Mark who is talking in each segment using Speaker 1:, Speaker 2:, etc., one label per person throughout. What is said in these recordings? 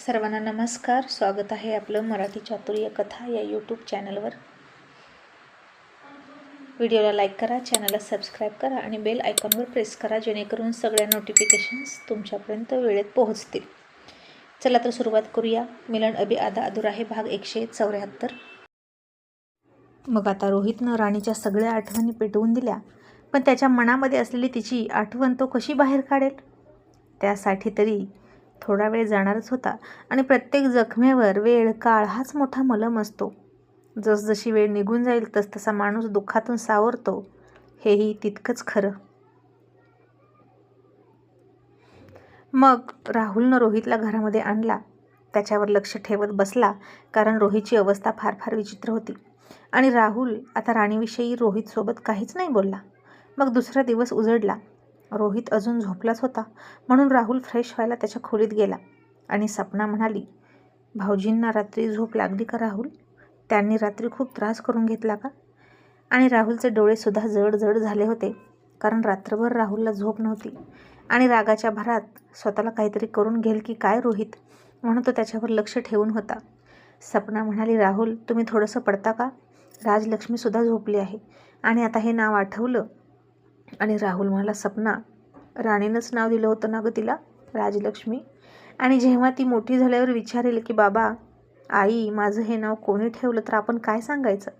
Speaker 1: सर्वांना नमस्कार. स्वागत आहे आपलं मराठी चातुर्य कथा या यूट्यूब चॅनलवर. व्हिडिओला लाईक करा, चॅनलला सबस्क्राईब करा आणि बेल आयकॉनवर प्रेस करा, जेणेकरून सगळ्या नोटिफिकेशन्स तुमच्यापर्यंत वेळेत पोहोचतील. चला तर सुरुवात करूया. मिलन अभी आधा अधुरा आहे, भाग 174. मग आता रोहितनं राणीच्या सगळ्या आठवणी पेटवून दिल्या, पण त्याच्या मनामध्ये असलेली तिची आठवण तो कशी बाहेर काढेल? त्यासाठी तरी थोडा वेळ जाणारच होता आणि प्रत्येक जखमेवर वेळ काळ हाच मोठा मलम असतो. जसजशी वेळ निघून जाईल तसतसा माणूस दुःखातून सावरतो, हेही तितकंच खरं. मग राहुलनं रोहितला घरामध्ये आणला. त्याच्यावर लक्ष ठेवत बसला, कारण रोहितची अवस्था फार फार विचित्र होती आणि राहुल आता राणीविषयी रोहितसोबत काहीच नाही बोलला. मग दुसरा दिवस उजडला. रोहित अजून झोपलाच होता, म्हणून राहुल फ्रेश व्हायला त्याच्या खोलीत गेला आणि सपना म्हणाली, भाऊजींना रात्री झोप लागली का राहुल? त्यांनी रात्री खूप त्रास करून घेतला का? आणि राहुलचे डोळेसुद्धा जड जड झाले होते, कारण रात्रभर राहुलला झोप नव्हती आणि रागाच्या भरात स्वतःला काहीतरी करून घेईल की काय रोहित, म्हणून तो त्याच्यावर लक्ष ठेवून होता. सपना म्हणाली, राहुल तुम्ही थोडंसं पडता का? राजलक्ष्मीसुद्धा झोपली आहे. आणि आता हे नाव आठवलं आणि राहुल म्हणाला, सपना, राणीनंच नाव दिलं होतं ना गं तिला, राजलक्ष्मी. आणि जेव्हा ती मोठी झाल्यावर विचारेल की बाबा, आई, माझं हे नाव कोणी ठेवलं, तर आपण काय सांगायचं?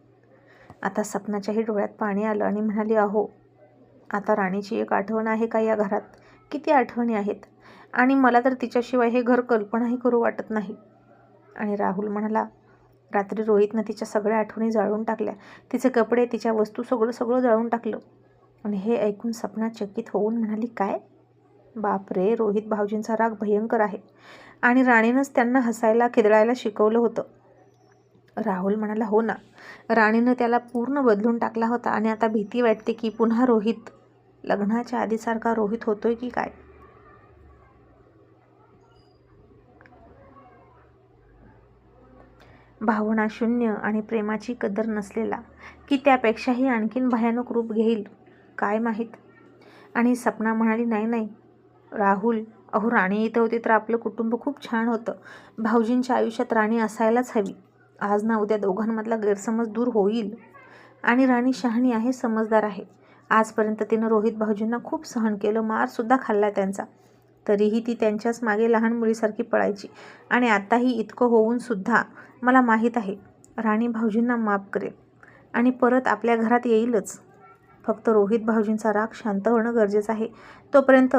Speaker 1: आता सपनाच्याही डोळ्यात पाणी आलं आणि म्हणाली, अहो, आता राणीची एक आठवण आहे का या घरात? किती आठवणी आहेत, आणि मला तर तिच्याशिवाय हे घर कल्पनाही करू वाटत नाही. आणि राहुल म्हणाला, रात्री रोहितनं तिच्या सगळ्या आठवणी जाळून टाकल्या, तिचे कपडे, तिच्या वस्तू, सगळं जाळून टाकलं. आणि हे ऐकून सपना चकित होऊन म्हणाली, काय? बापरे, रोहित भाऊजींचा राग भयंकर आहे आणि राणीनंच त्यांना हसायला खिदळायला शिकवलं होतं. राहुल म्हणाला, हो ना, राणीनं त्याला पूर्ण बदलून टाकला होता आणि आता भीती वाटते की पुन्हा रोहित लग्नाच्या आधीसारखा रोहित होतोय की काय. भावना शून्य आणि प्रेमाची कदर नसलेला, की त्यापेक्षाही आणखीन भयानक रूप घेईल, काय माहीत. आणि सपना म्हणाली, नाही राहुल, अहो, राणी इथं होती तर आपलं कुटुंब खूप छान होतं. भाऊजींच्या आयुष्यात राणी असायलाच हवी. आज ना उद्या दोघांमधला गैरसमज दूर होईल. आणि राणी शहाणी आहे, समजदार आहे. आजपर्यंत तिनं रोहित भाऊजींना खूप सहन केलं, मारसुद्धा खाल्ला त्यांचा. तरीही ती त्यांच्याच मागे लहान मुलीसारखी पळायची. आणि आताही इतकं होऊनसुद्धा मला माहीत आहे, राणी भाऊजींना माफ करेल आणि परत आपल्या घरात येईलच. फक्त रोहित भाऊजींचा राग शांत होणं गरजेचं आहे. तोपर्यंत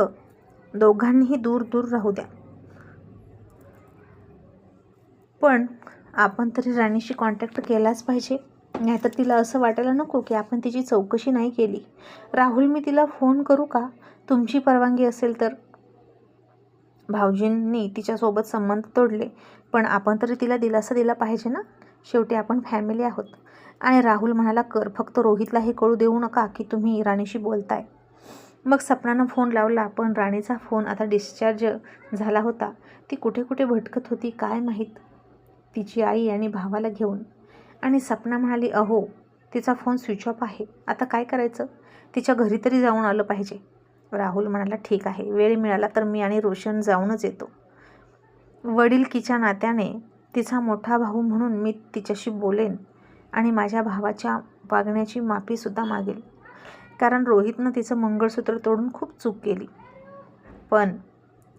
Speaker 1: दोघांनीही दूर दूर राहू द्या. पण आपण तरी राणीशी कॉन्टॅक्ट केलाच पाहिजे, नाहीतर तिला असं वाटायला नको की आपण तिची चौकशी नाही केली. राहुल, मी तिला फोन करू का? तुमची परवानगी असेल तर. भाऊजींनी तिच्यासोबत संबंध तोडले, पण आपण तरी तिला दिलासा दिला पाहिजे ना, शेवटी आपण फॅमिली आहोत. आणि राहुल म्हणाला, कर, फक्त रोहितला हे कळू देऊ नका की तुम्ही राणीशी बोलताय. मग सपनानं फोन लावला, पण राणीचा फोन आता डिस्चार्ज झाला होता. ती कुठे कुठे भटकत होती काय माहीत, तिची आई आणि भावाला घेऊन. आणि सपना म्हणाली, अहो, तिचा फोन स्विच ऑफ आहे, आता काय करायचं? तिच्या घरी तरी जाऊन आलं पाहिजे. राहुल म्हणाला, ठीक आहे, वेळ मिळाला तर मी आणि रोशन जाऊनच येतो. वडिलकीच्या नात्याने तिचा मोठा भाऊ म्हणून मी तिच्याशी बोलेन आणि माझ्या भावाच्या वागण्याची माफीसुद्धा मागेल, कारण रोहितनं तिचं मंगळसूत्र तोडून खूप चूक केली. पण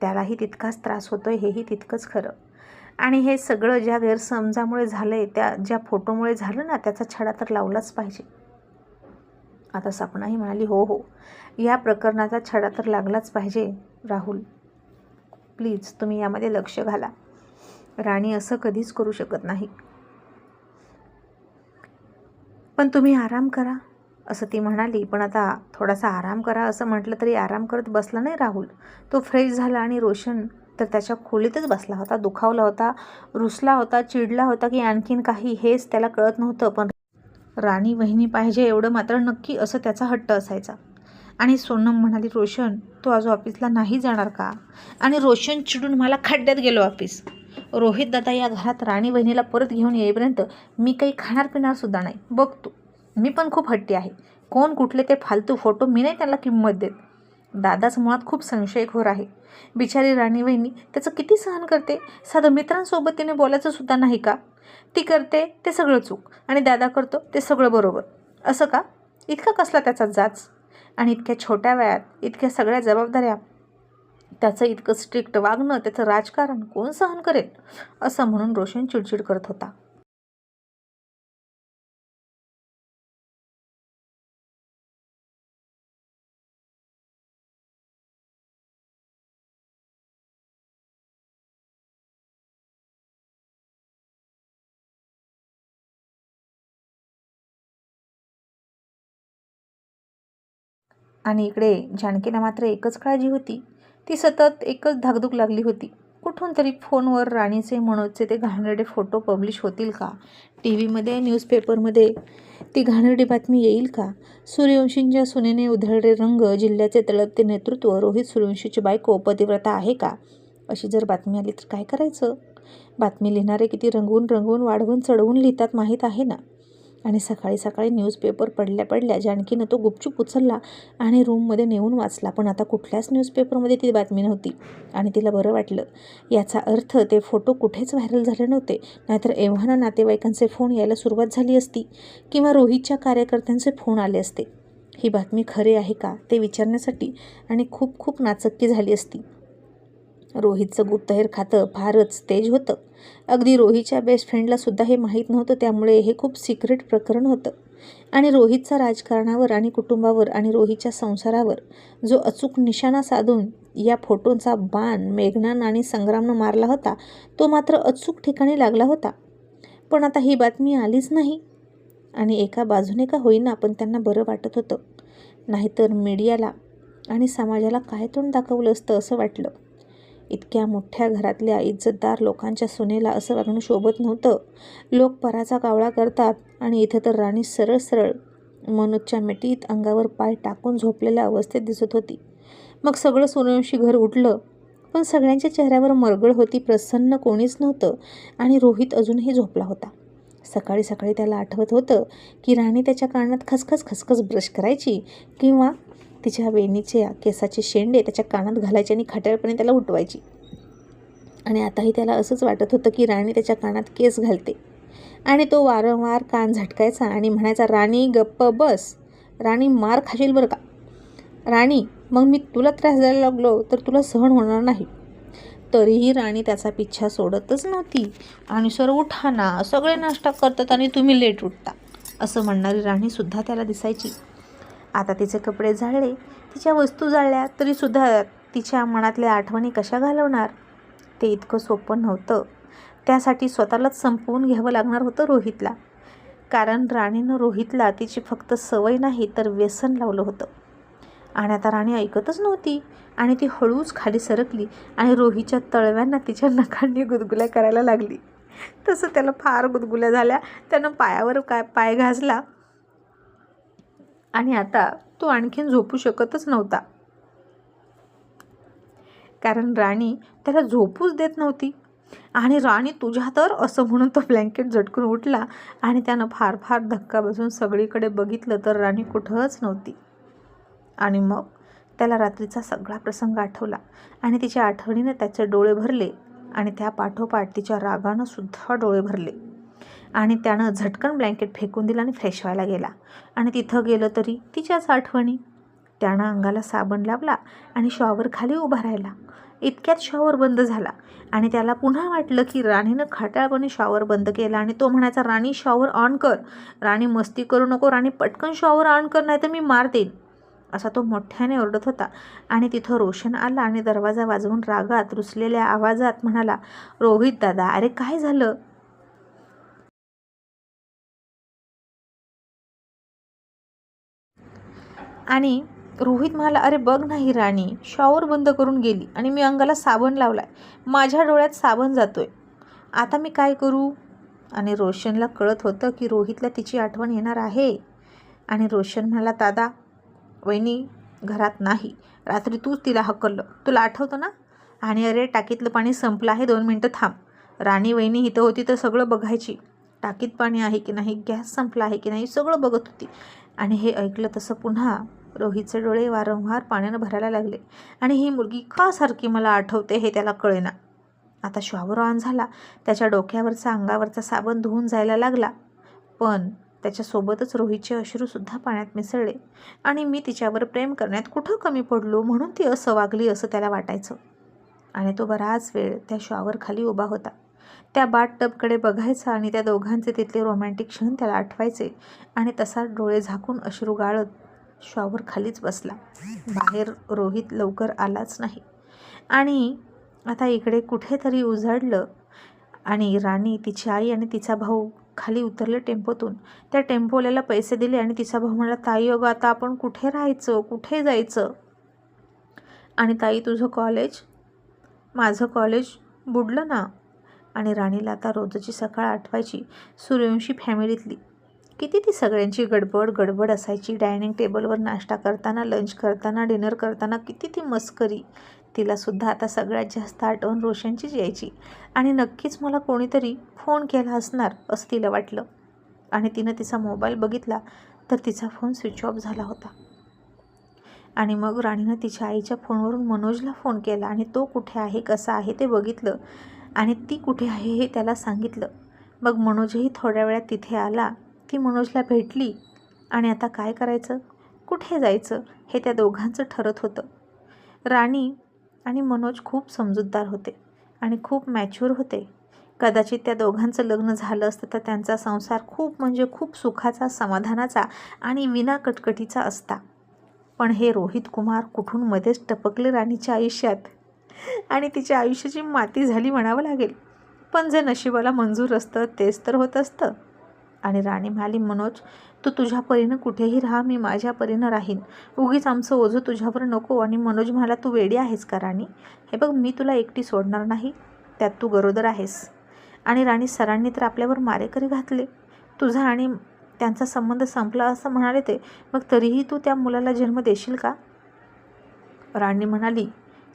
Speaker 1: त्यालाही तितकाच त्रास होतोय, हेही तितकंच खरं. आणि हे सगळं ज्या गैरसमजामुळे झालंय, त्या ज्या फोटोमुळे झालं ना, त्याचा छडा तर लावलाच पाहिजे. आता सपनाही म्हणाली, हो, या प्रकरणाचा छडा तर लागलाच पाहिजे. राहुल, प्लीज तुम्ही यामध्ये लक्ष घाला. राणी असं कधीच करू शकत नाही. पण तुम्ही आराम करा, असं ती म्हणाली. पण आता थोडासा आराम करा असं म्हटलं तरी आराम करत बसला नाही राहुल. तो फ्रेश झाला आणि रोशन तर त्याच्या खोलीतच बसला होता. दुखावला होता, रुसला होता, चिडला होता की आणखीन काही, हेच त्याला कळत नव्हतं. पण राणी वहिनी पाहिजे एवढं मात्र नक्की, असं त्याचा हट्ट असायचा. आणि सोनम म्हणाली, रोशन, तू आज ऑफिसला नाही जाणार का? आणि रोशन चिडून, मला खड्ड्यात गेलो ऑफिस. रोहित दादा या घरात राणी बहिणीला परत घेऊन येईपर्यंत मी काही खाणार पिणार सुद्धा नाही. बघ तू, मी पण खूप हट्टी आहे. कोण कुठले ते फालतू फोटो मी नाही त्याला किंमत देत. दादाच मुळात खूप संशयखोर आहे. बिचारी राणी वहिनी त्याचं किती सहन करते. साधं मित्रांसोबत तिने बोलायचं सुद्धा नाही का? ती करते ते सगळं चूक आणि दादा करतो ते सगळं बरोबर. असं का? इतका कसला त्याचा जाच? आणि इतक्या छोट्या वयात इतक्या सगळ्या जबाबदाऱ्या, त्याचं इतकं स्ट्रिक्ट वागणं, त्याचं राजकारण कोण सहन करेल? असं म्हणून रोशन चिडचिड करत होता. आणि इकडे जानकीला मात्र एकच काळजी होती. ती सतत एकच धाकधूक लागली होती. कुठून तरी फोनवर राणीचे मनोजचे ते घाणेरडे फोटो पब्लिश होतील का? टी व्हीमध्ये, न्यूजपेपरमध्ये ती घाणेरडी बातमी येईल का? सूर्यवंशींच्या सुनेने उधळले रंग, जिल्ह्याचे तळपते नेतृत्व, रोहित सूर्यवंशीची बायको पतिव्रता आहे का? अशी जर बातमी आली तर काय करायचं? बातमी लिहिणारे किती रंगवून रंगवून वाढवून चढवून लिहितात माहीत आहे ना. आणि सकाळी सकाळी न्यूजपेपर पडल्या पडल्या जानकीनं तो गुपचूप उचलला आणि रूममध्ये नेऊन वाचला. पण आता कुठल्याच न्यूजपेपरमध्ये ती बातमी नव्हती आणि तिला बरं वाटलं. याचा अर्थ ते फोटो कुठेच व्हायरल झाले नव्हते. नाहीतर एव्हाना नातेवाईकांचे फोन यायला सुरुवात झाली असती किंवा रोहितच्या कार्यकर्त्यांचे फोन आले असते ही बातमी खरे आहे का ते विचारण्यासाठी, आणि खूप खूप नाचक्की झाली असती. रोहितचं गुप्तहेर खातं फारच तेज होतं. अगदी रोहितच्या बेस्ट फ्रेंडला सुद्धा हे माहीत नव्हतं. त्यामुळे हे खूप सिक्रेट प्रकरण होतं. आणि रोहितचा राजकारणावर आणि कुटुंबावर आणि रोहितच्या संसारावर जो अचूक निशाणा साधून या फोटोंचा बाण मेघनानं आणि संग्रामनं मारला होता तो मात्र अचूक ठिकाणी लागला होता. पण आता ही बातमी आलीच नाही. आणि एका बाजूने का होईना पण त्यांना बरं वाटत होतं. नाहीतर मीडियाला आणि समाजाला काय तोंड दाखवलं असतं असं वाटलं. इतक्या मोठ्या घरातल्या इज्जतदार लोकांच्या सुनेला असं वागणं शोभत नव्हतं. लोक पराचा कावळा करतात आणि इथं तर राणी सरळ सरळ मनोजच्या मिठीत अंगावर पाय टाकून झोपलेल्या अवस्थेत दिसत होती. मग सगळं सूर्यवंशी घर उठलं. पण सगळ्यांच्या चेहऱ्यावर मरगळ होती. प्रसन्न कोणीच नव्हतं. आणि रोहित अजूनही झोपला होता. सकाळी सकाळी त्याला आठवत होतं की राणी त्याच्या कानात खसखस खसखस ब्रश करायची किंवा तिच्या वेणीच्या केसाचे शेंडे त्याच्या कानात घालायचे आणि खट्याळपणे त्याला उठवायची. आणि आताही त्याला असंच वाटत होतं की राणी त्याच्या कानात केस घालते आणि तो वारंवार कान झटकायचा आणि म्हणायचा, राणी गप्प बस, राणी मार खाशील बरं का, राणी मग मी तुला त्रास द्यायला लागलो तर तुला सहन होणार नाही. तरीही राणी त्याचा पिच्छा सोडतच नव्हती. आणि सर उठा ना, सगळे नाश्ता करतात आणि तुम्ही लेट उठता, असं म्हणणारी राणीसुद्धा त्याला दिसायची. आता तिचे कपडे जाळले, तिच्या वस्तू जाळल्या तरीसुद्धा तिच्या मनातल्या आठवणी कशा घालवणार? ते इतकं सोपं नव्हतं. त्यासाठी स्वतःलाच संपवून घ्यावं लागणार होतं रोहितला. कारण राणीनं रोहितला तिची फक्त सवय नाही तर व्यसन लावलं होतं. आणि आता राणी ऐकतच नव्हती आणि ती हळूच खाली सरकली आणि रोहितच्या तळव्यांना तिच्या नखांनी गुदगुल्या करायला लागली. तसं त्याला फार गुदगुल्या झाल्या. त्यानं पायावर पाय घासला आणि आता तो आणखीन झोपू शकतच नव्हता. कारण राणी त्याला झोपूच देत नव्हती. आणि राणी तुझ्या तर, असं म्हणून तो ब्लँकेट झटकून उठला आणि त्यानं फार फार धक्का बसून सगळीकडे बघितलं तर राणी कुठंच नव्हती. आणि मग त्याला रात्रीचा सगळा प्रसंग आठवला आणि तिच्या आठवणीने त्याचे डोळे भरले आणि त्या पाठोपाठ तिच्या रागानं सुद्धा डोळे भरले. आणि त्यानं झटकन ब्लँकेट फेकून दिलं आणि फ्रेश व्हायला गेला. आणि तिथं गेलं तरी तिच्याच आठवणी. त्यानं अंगाला साबण लावला आणि शॉवर खाली उभा राहिला. इतक्यात शॉवर बंद झाला आणि त्याला पुन्हा वाटलं की राणीनं खट्याळपणे शॉवर बंद केला. आणि तो म्हणायचा, राणी शॉवर ऑन कर, राणी मस्ती करू नको, राणी पटकन शॉवर ऑन कर नाही तर मी मार देईन, असा तो मोठ्याने ओरडत होता. आणि तिथं रोशन आला आणि दरवाजा वाजवून रागात रुसलेल्या आवाजात म्हणाला, रोहित दादा, अरे काय झालं? आणि रोहित म्हणाला, अरे बघ नाही, राणी शॉवर बंद करून गेली आणि मी अंगाला साबण लावलाय, माझ्या डोळ्यात साबण जातोय, आता मी काय करू? आणि रोशनला कळत होतं की रोहितला तिची आठवण येणार आहे. आणि रोशन म्हणाला, दादा वहिनी घरात नाही, रात्री तूच तिला हकललं, तुला आठवतं ना? आणि अरे टाकीतलं पाणी संपलं आहे, 2 मिनटं थांब. राणी वहिनी इथं होती तर सगळं बघायची, टाकीत पाणी आहे की नाही, गॅस संपला आहे की नाही, सगळं बघत होती. आणि हे ऐकलं तसं पुन्हा रोहितचे डोळे वारंवार पाण्यानं भरायला लागले आणि ही मुलगी का सारखी मला आठवते हे त्याला कळेना. आता शॉवर ऑन झाला. त्याच्या डोक्यावरचा अंगावरचा साबण धुवून जायला लागला. पण त्याच्यासोबतच रोहितचे अश्रूसुद्धा पाण्यात मिसळले आणि मी तिच्यावर प्रेम करण्यात कुठं कमी पडलो म्हणून ती असं वागली असं त्याला वाटायचं. आणि तो बराच वेळ त्या शॉवर खाली उभा होता. त्या बाथटबकडे बघायचा आणि त्या दोघांचे तिथले रोमॅन्टिक क्षण त्याला आठवायचे आणि तसाच डोळे झाकून अश्रू गाळत शॉवर खालीच बसला. बाहेर रोहित लवकर आलाच नाही. आणि आता इकडे कुठेतरी उजाडलं आणि राणी, तिची आई आणि तिचा भाऊ खाली उतरले टेम्पोतून. त्या टेम्पोवाल्याला पैसे दिले आणि तिचा भाऊ म्हणाला, ताई अगं आता आपण कुठे राहायचं, कुठे जायचं? आणि ताई तुझं कॉलेज? माझं कॉलेज बुडलं ना. आणि राणीला आता रोजची सकाळ आठवायची. सूर्यवंशी फॅमिलीतली किती ती सगळ्यांची गडबड असायची. डायनिंग टेबलवर नाश्ता करताना, लंच करताना, डिनर करताना किती ती मस्करी. तिलासुद्धा आता सगळ्यात जास्त आठवण रोशनचीच यायची. आणि नक्कीच मला कोणीतरी फोन केला असणार असं तिला वाटलं. आणि तिनं तिचा मोबाईल बघितला तर तिचा फोन स्विच ऑफ झाला होता. आणि मग राणीनं तिच्या आईच्या फोनवरून मनोजला फोन केला आणि तो कुठे आहे, कसा आहे ते बघितलं आणि ती कुठे आहे हे त्याला सांगितलं. मग मनोजही थोड्या वेळात तिथे आला. ती मनोजला भेटली आणि आता काय करायचं, कुठे जायचं हे त्या दोघांचं ठरत होतं. राणी आणि मनोज खूप समजूतदार होते आणि खूप मॅच्युअर होते. कदाचित त्या दोघांचं लग्न झालं असतं तर त्यांचा संसार खूप म्हणजे खूप सुखाचा, समाधानाचा आणि विना कटकटीचा असता. पण हे रोहित कुमार कुठून मध्येच टपकले राणीच्या आयुष्यात आणि तिच्या आयुष्याची माती झाली म्हणावं लागेल. पण जे नशिबाला मंजूर असतं तेच तर होत असतं. आणि राणी म्हणाली, मनोज तू तुझ्या परीनं कुठेही राहा, मी माझ्या परीनं राहीन. उगीच आमचं ओझं तुझ्यावर नको. आणि मनोज म्हणाला, तू वेडी आहेस का राणी? हे बघ मी तुला एकटी सोडणार नाही, त्यात तू गरोदर आहेस. आणि राणी सरांनी तर आपल्यावर मारेकरी घातले. तुझा आणि त्यांचा संबंध संपला असं म्हणाले ते, मग तरीही तू त्या मुलाला जन्म देशील का? राणी म्हणाली,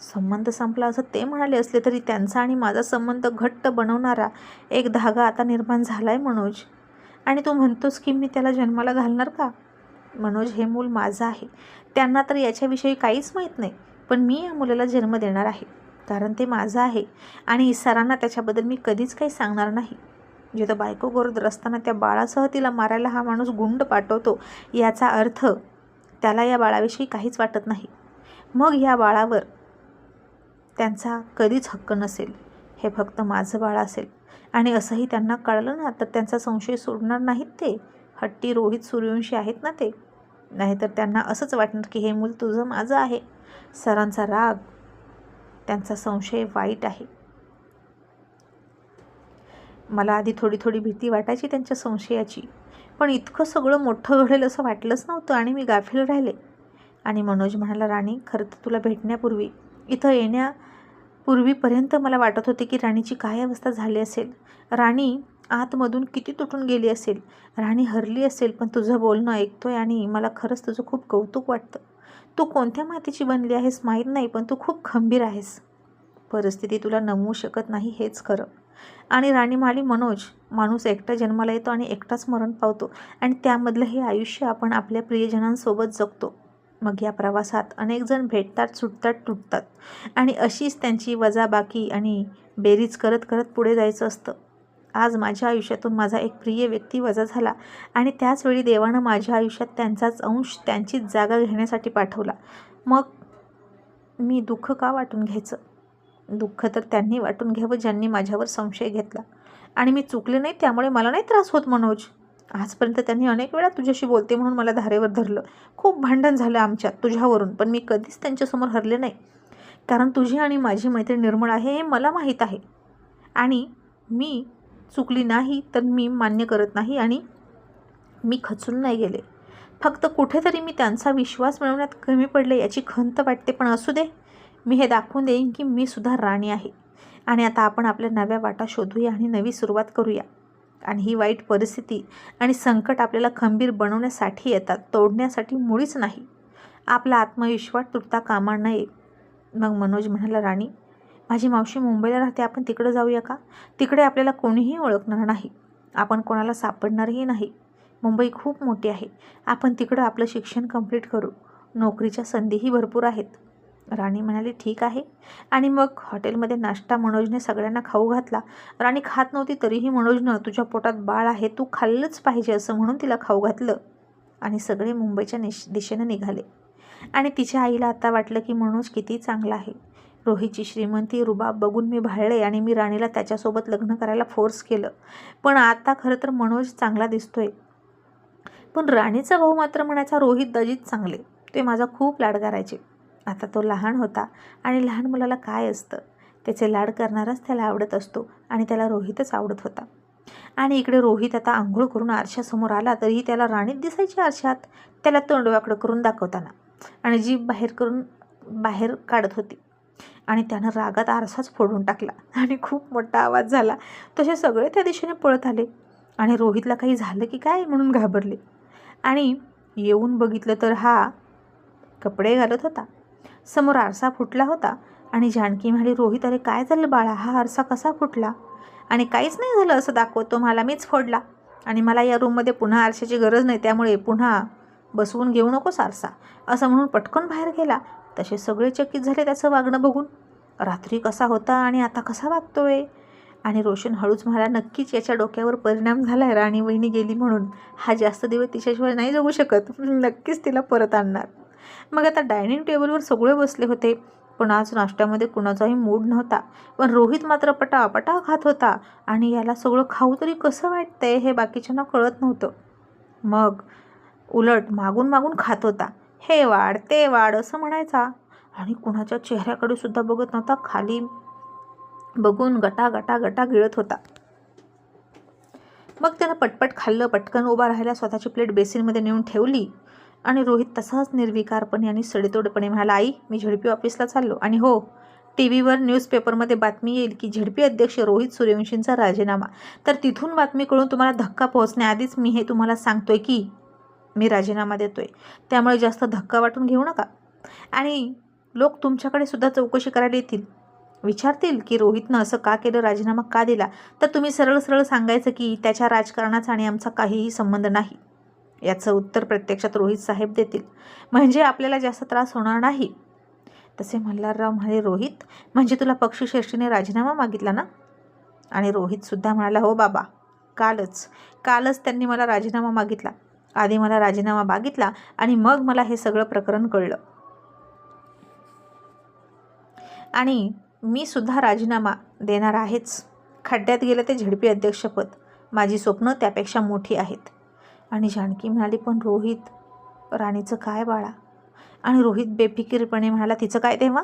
Speaker 1: संबंध संपला असं ते म्हणाले असले तरी त्यांचा आणि माझा संबंध घट्ट बनवणारा एक धागा आता निर्माण झाला आहे मनोज. आणि तू म्हणतोस की मी त्याला जन्माला घालणार का? मनोज हे मूल माझं आहे. त्यांना तर याच्याविषयी काहीच माहीत नाही, पण मी या मुलाला जन्म देणार आहे कारण ते माझं आहे. आणि सरांना त्याच्याबद्दल मी कधीच काही सांगणार नाही. जिथं बायको गरोदर असताना त्या बाळासह तिला मारायला हा माणूस गुंड पाठवतो याचा अर्थ त्याला या बाळाविषयी काहीच वाटत नाही. मग या बाळावर त्यांचा कधीच हक्क नसेल. हे फक्त माझं बाळ असेल. आणि असंही त्यांना कळलं ना तर त्यांचा संशय सोडणार नाहीत ते. हट्टी रोहित सूर्यवंशी आहेत ना ते. नाहीतर त्यांना असंच वाटणार की हे मूल तुझं माझं आहे. सरांचा राग, त्यांचा संशय वाईट आहे. मला आधी थोडी भीती वाटायची त्यांच्या संशयाची, पण इतकं सगळं मोठं घडेल असं वाटलंच नव्हतं आणि मी गाफील राहिले. आणि मनोज म्हणाला, राणी खरं तर तुला भेटण्यापूर्वी, इथं येण्यापूर्वीपर्यंत मला वाटत होते की राणीची काय अवस्था झाली असेल. राणी आतमधून किती तुटून गेली असेल, राणी हरली असेल. पण तुझं बोलणं ऐकतोय आणि मला खरंच तुझं खूप कौतुक वाटतं. तू कोणत्या मातीची बनली आहेस माहीत नाही, पण तू खूप खंबीर आहेस. परिस्थिती तुला नमवू शकत नाही हेच खरं. आणि राणी म्हणाली, मनोज माणूस एकटा जन्माला येतो आणि एकटाच मरण पावतो आणि त्यामधलं हे आयुष्य आपण आपल्या प्रियजनांसोबत जगतो. मग या प्रवासात अनेक जण भेटतात, सुटतात, तुटतात आणि अशीच त्यांची वजाबाकी आणि बेरीज करत करत पुढे जायचं असतं. आज माझ्या आयुष्यातून माझा एक प्रिय व्यक्ती वजा झाला आणि त्याचवेळी देवानं माझ्या आयुष्यात त्यांचाच अंश, त्यांचीच जागा घेण्यासाठी पाठवला. मग मी दुःख का वाटून घ्यायचं? दुःख तर त्यांनी वाटून घ्यावं ज्यांनी माझ्यावर संशय घेतला. आणि मी चुकले नाही त्यामुळे मला नाही त्रास होत मनोज. आजपर्यंत त्यांनी अनेक वेळा तुझ्याशी बोलते म्हणून मला धारेवर धरलं. खूप भांडण झालं आमच्यात तुझ्यावरून, पण मी कधीच त्यांच्यासमोर हरले नाही. कारण तुझी आणि माझी मैत्री निर्मळ आहे हे मला माहीत आहे. आणि मी चुकली नाही तर मी मान्य करत नाही आणि मी खचून नाही गेले. फक्त कुठेतरी मी त्यांचा विश्वास मिळवण्यात कमी पडले याची खंत वाटते. पण असू दे, मी हे दाखवून देईन की मी सुद्धा राणी आहे. आणि आता आपण आपल्या नव्या वाटा शोधूया आणि नवी सुरुवात करूया. आणि ही वाईट परिस्थिती आणि संकट आपल्याला खंबीर बनवण्यासाठी येतात, तोडण्यासाठी मुळीच नाही. आपला आत्मविश्वास तुटता कामा नये. मग मनोज म्हणाला, राणी माझी मावशी मुंबईला राहते, आपण तिकडं जाऊया का? तिकडे आपल्याला कोणीही ओळखणार नाही, आपण कोणाला सापडणारही नाही. मुंबई खूप मोठी आहे, आपण तिकडं आपलं शिक्षण कंप्लीट करू. नोकरीच्या संधीही भरपूर आहेत. राणी म्हणाली ठीक आहे. आणि मग हॉटेलमध्ये नाश्ता मनोजने सगळ्यांना खाऊ घातला. राणी खात नव्हती तरीही मनोजनं तुझ्या पोटात बाळ आहे, तू खाल्लंच पाहिजे असं म्हणून तिला खाऊ घातलं. आणि सगळे मुंबईच्या दिशेने निघाले. आणि तिच्या आईला आता वाटलं की मनोज किती चांगला आहे. रोहितची श्रीमंती रुबाब बघून मी भाळले आणि मी राणीला त्याच्यासोबत लग्न करायला फोर्स केलं. पण आता खरं तर मनोज चांगला दिसतोय. पण राणीचा भाऊ मात्र म्हणायचा रोहित दाजीच चांगले, ते माझा खूप लाड करायचे. आता तो लहान होता आणि लहान मुलाला काय असतं, त्याचे लाड करणारच त्याला आवडत असतो आणि त्याला रोहितच आवडत होता. आणि इकडे रोहित आता आंघोळ करून आरशासमोर आला तरीही त्याला राणीत दिसायची आरशात, त्याला तोंडवाकडं करून दाखवताना आणि जीभ बाहेर काढत होती. आणि त्यानं रागात आरसाच फोडून टाकला आणि खूप मोठा आवाज झाला. तसे सगळे त्या दिशेने पळत आले आणि रोहितला काही झालं की काय म्हणून घाबरले. आणि येऊन बघितलं तर हा कपडे घालत होता. समोर आरसा फुटला होता आणि जानकी म्हणाली, रोहित अरे काय झालं बाळा, हा आरसा कसा फुटला? आणि काहीच नाही झालं असं दाखवतो मला, मीच फोडला आणि मला या रूममध्ये पुन्हा आरशाची गरज नाही, त्यामुळे पुन्हा बसवून घेऊ नकोस आरसा, असं म्हणून पटकन बाहेर गेला. तसे सगळे चकित झाले त्याचं वागणं बघून. रात्री कसा होता आणि आता कसा वागतोय. आणि रोशन हळूच म्हणाला, नक्कीच याच्या डोक्यावर परिणाम झाला आहे, राणी वहिनी गेली म्हणून. हा जास्त दिवस तिच्याशिवाय नाही जगू शकत, नक्कीच तिला परत आणणार. मग आता डायनिंग टेबलवर सगळे बसले होते, पण आज नाश्त्यामध्ये कुणाचाही मूड नव्हता. पण रोहित मात्र पटापटा खात होता आणि याला सगळं खाऊ तरी कसं वाटतंय हे बाकीच्यांना कळत नव्हतं. मग उलट मागून मागून खात होता, हे वाढ ते वाढ असं म्हणायचा आणि कुणाच्या चेहऱ्याकडे सुद्धा बघत नव्हता, खाली बघून गटा गटा गटा गिळत होता. मग त्यानं पटपट खाल्लं, पटकन उभा राहायला स्वतःची प्लेट बेसिनमध्ये नेऊन ठेवली. आणि रोहित तसाच निर्विकारपणे आणि सडेतोडपणे म्हणाला, आई मी झेडपी ऑफिसला चाललो आणि हो, टी व्हीवर न्यूजपेपरमध्ये बातमी येईल की झेडपी अध्यक्ष रोहित सूर्यवंशींचा राजीनामा. तर तिथून बातमी कळून तुम्हाला धक्का पोहोचण्याआधीच मी हे तुम्हाला सांगतोय की मी राजीनामा देतोय, त्यामुळे जास्त धक्का वाटून घेऊ नका. आणि लोक तुमच्याकडे सुद्धा चौकशी करायला येतील, विचारतील की रोहितनं असं का केलं, राजीनामा का दिला. तर तुम्ही सरळ सरळ सांगायचं की त्याच्या राजकारणाचा आणि आमचा काहीही संबंध नाही. याचं उत्तर प्रत्यक्षात रोहित साहेब देतील, म्हणजे आपल्याला जास्त त्रास होणार नाही. तसे मल्हारराव म्हणाले, रोहित म्हणजे तुला पक्षश्रेष्ठीने राजीनामा मागितला ना? आणि रोहितसुद्धा म्हणाला, हो बाबा, कालच त्यांनी मला राजीनामा मागितला. आधी मला राजीनामा मागितला आणि मग मला हे सगळं प्रकरण कळलं. आणि मी सुद्धा राजीनामा देणार आहेच. खड्ड्यात गेलं ते झेडपी अध्यक्षपद, माझी स्वप्न त्यापेक्षा मोठी आहेत. आणि जानकी म्हणाली, पण रोहित, राणीचं काय बाळा? आणि रोहित बेफिकीरपणे म्हणाला, तिचं काय तेव्हा?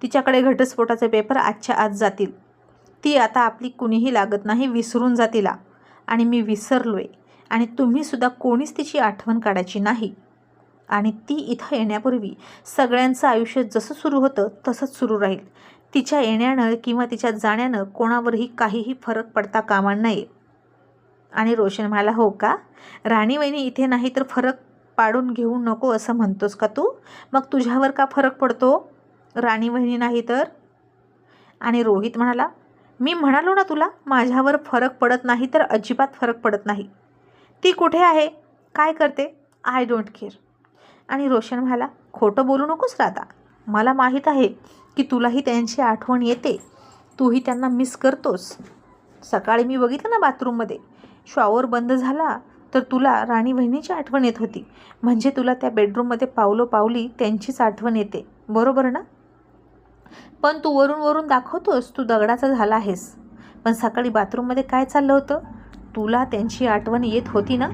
Speaker 1: तिच्याकडे घटस्फोटाचे पेपर आजच्या आज जातील. ती आता आपली कुणीही लागत नाही, विसरून जा तिला. आणि मी विसरलोय. आणि तुम्हीसुद्धा कोणीच तिची आठवण काढायची नाही. आणि ती इथं येण्यापूर्वी सगळ्यांचं आयुष्य जसं सुरू होतं तसंच सुरू राहील. तिच्या येण्यानं किंवा तिच्या जाण्यानं कोणावरही काहीही फरक पडता कामा नये. आणि रोशन म्हणाला, हो का? राणी वहिनी इथे नाही तर फरक पाडून घेऊ नको असं म्हणतोस का तू? मग तुझ्यावर का फरक पडतो, राणी वहिनी नाही तर? आणि रोहित म्हणाला, मी म्हणालो ना तुला, माझ्यावर फरक पडत नाही तर अजिबात फरक पडत नाही. ती कुठे आहे, काय करते, आय डोंट केअर. आणि रोशन म्हणाला, खोटं बोलू नकोस राधा, मला माहीत आहे की तुलाही त्यांची आठवण येते, तूही त्यांना मिस करतोस. सकाळी मी बघितलं ना बाथरूममध्ये, शॉवर बंद झाला तर तुला राणी वहिनीची आठवण येत होती, म्हणजे तुला त्या बेडरूममध्ये पावली त्यांचीच आठवण येते, बरोबर ना? पण तू वरून दाखवतोस तू दगडाचा झाला आहेस, पण सकाळी बाथरूममध्ये काय चाललं होतं, तुला त्यांची आठवण येत होती ना?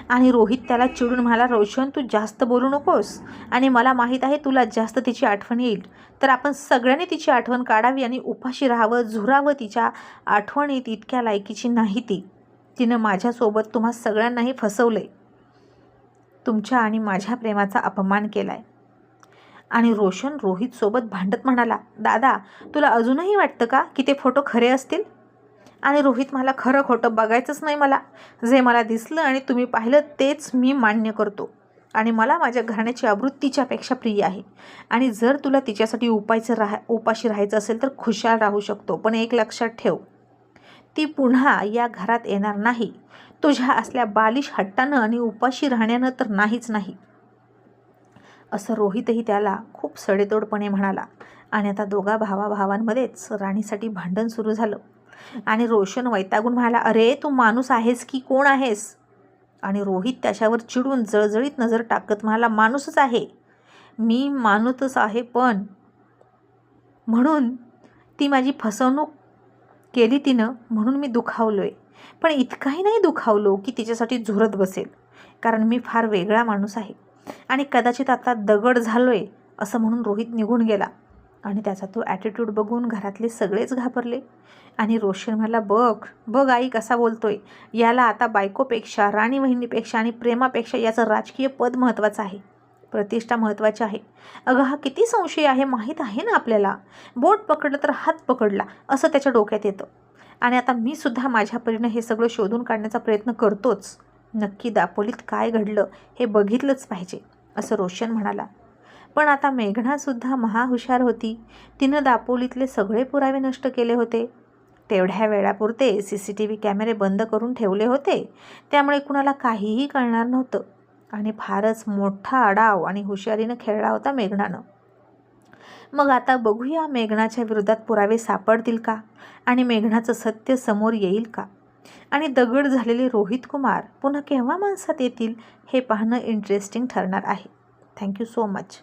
Speaker 1: आणि रोहित त्याला चिडून म्हणाला, रोशन तू जास्त बोलू नकोस, आणि मला माहीत आहे तुला जास्त तिची आठवण येईल, तर आपण सगळ्यांनी तिची आठवण काढावी आणि उपाशी राहावं, झुरावं. तिच्या आठवणीत इतक्या लायकीची नाही ती. तिनं माझ्यासोबत तुम्हा सगळ्यांनाही फसवलंय, तुमच्या आणि माझ्या प्रेमाचा अपमान केलाय. आणि रोशन रोहितसोबत भांडत म्हणाला, दादा तुला अजूनही वाटतं का की ते फोटो खरे असतील? आणि रोहित मला खरं खोटं बघायचंच नाही, मला जे मला दिसलं आणि तुम्ही पाहिलं तेच मी मान्य करतो. आणि मला माझ्या घराण्याची आवृत्तीच्यापेक्षा प्रिय आहे. आणि जर तुला तिच्यासाठी उपाशी राहायचं असेल तर खुशाल राहू शकतो, पण एक लक्षात ठेव, ती पुन्हा या घरात येणार नाही. तुझ्या असल्या बालिश हट्टानं आणि उपाशी राहण्यानं तर नाहीच नाही. असं रोहितही त्याला खूप सडेतोडपणे म्हणाला. आणि आता दोघा भावाभावांमध्येच राणीसाठी भांडण सुरू झालं. आणि रोशन वैतागून म्हणाला, अरे तू माणूस आहेस की कोण आहेस? आणि रोहित त्याच्यावर चिडून जळजळीत नजर टाकत म्हणाला, माणूसच आहे मी, माणूसच आहे, पण म्हणून ती माझी फसवणूक केली तिनं, म्हणून मी दुखावलोय. पण इतकाही नाही दुखावलो की तिच्यासाठी झुरत बसेल, कारण मी फार वेगळा माणूस आहे आणि कदाचित आता दगड झालोय असं म्हणून रोहित निघून गेला. आणि त्याचा तो ॲटिट्यूड बघून घरातले सगळेच घाबरले. आणि रोशन म्हणाला, बघ बघ आई कसा बोलतोय, याला आता बायकोपेक्षा, राणी बहिणीपेक्षा आणि प्रेमापेक्षा याचं राजकीय पद महत्त्वाचं आहे, प्रतिष्ठा महत्त्वाची आहे. अगं हा किती संशय आहे माहीत आहे ना आपल्याला, बोट पकडलं तर हात पकडला असं त्याच्या डोक्यात येतं. आणि आता मी सुद्धा माझ्या परीनं हे सगळं शोधून काढण्याचा प्रयत्न करतोच. नक्की दापोलीत काय घडलं हे बघितलंच पाहिजे असं रोशन म्हणाला. पण आता मेघनासुद्धा महाहुशार होती. तिनं दापोलीतले सगळे पुरावे नष्ट केले होते. तेवढ्या वेळापुरते CCTV कॅमेरे बंद करून ठेवले होते, त्यामुळे कुणाला काहीही कळणार नव्हतं. आणि फारच मोठा डाव आणि हुशारीनं खेळला होता मेघनानं. मग आता बघूया मेघनाच्या विरोधात पुरावे सापडतील का आणि मेघनाचं सत्य समोर येईल का, आणि दगड झालेले रोहित कुमार पुन्हा केव्हा माणसात येतील हे पाहणं इंटरेस्टिंग ठरणार आहे. Thank you so much.